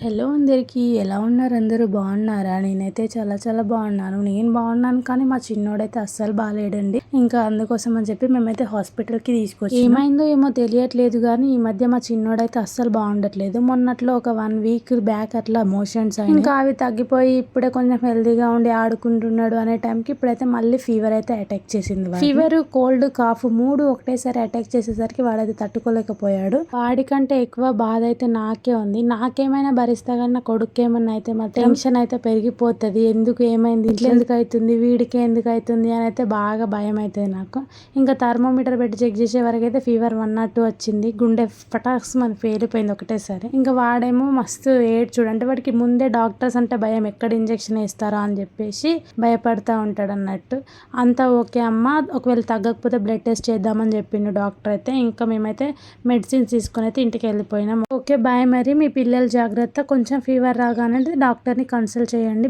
Hello అందరికీ ఎలా ఉన్నారు? అందరూ బాగున్నారా? నేనైతే చాలా చాలా బాగున్నాను. నేను బాగున్నాను కానీ మా చిన్నోడైతే అస్సలు బాగాలేడండి. ఇంకా అందుకోసం అని చెప్పి మేమైతే హాస్పిటల్కి తీసుకొచ్చి ఏమైందో ఏమో తెలియట్లేదు కానీ ఈ మధ్య మా చిన్నోడైతే అస్సలు బాగుండట్లేదు. మొన్నట్లో ఒక 1 వీక్ బ్యాక్ అట్లా మోషన్స్ అయినాయి. ఇంకా అవి తగ్గిపోయి ఇప్పుడే కొంచెం హెల్తీగా ఉండి ఆడుకుంటున్నాడు అనే టైంకి ఇప్పుడైతే మళ్ళీ ఫీవర్ అయితే అటాక్ చేసింది. ఫీవర్, కోల్డ్, కాఫ్ 3 ఒకటేసారి అటాక్ చేసేసరికి వాడైతే తట్టుకోలేకపోయాడు. వాడికంటే ఎక్కువ బాధ అయితే నాకే ఉంది. నాకేమైనా భరిస్తా కానీ నా కొడుకు ఏమన్నా అయితే మా టెన్షన్ అయితే పెరిగిపోతుంది. ఎందుకు ఏమైంది, ఇట్లా ఎందుకు అవుతుంది, వీడికి ఎందుకు అవుతుంది అని అయితే బాగా భయం అవుతుంది నాకు. ఇంకా థర్మోమీటర్ పెట్టి చెక్ చేసే వరకు అయితే ఫీవర్ 102 వచ్చింది. గుండె పటాక్స్ మన పేలిపోయింది ఒకటేసారి. ఇంకా వాడేమో మస్తు ఏడ్చుడు. అంటే వాడికి ముందే డాక్టర్స్ అంటే భయం, ఎక్కడ ఇంజెక్షన్ వేస్తారో అని చెప్పేసి భయపడతా ఉంటాడు అన్నట్టు. అంతా ఓకే అమ్మ, ఒకవేళ తగ్గకపోతే బ్లడ్ టెస్ట్ చేద్దామని చెప్పిండు డాక్టర్ అయితే. ఇంకా మేమైతే మెడిసిన్స్ తీసుకొని అయితే ఇంటికి వెళ్ళిపోయినాం. Okay bye. మరి మీ పిల్లలు జాగ్రత్త. కొంచెం ఫీవర్ రాగానే డాక్టర్ని కన్సల్ట్ చేయండి.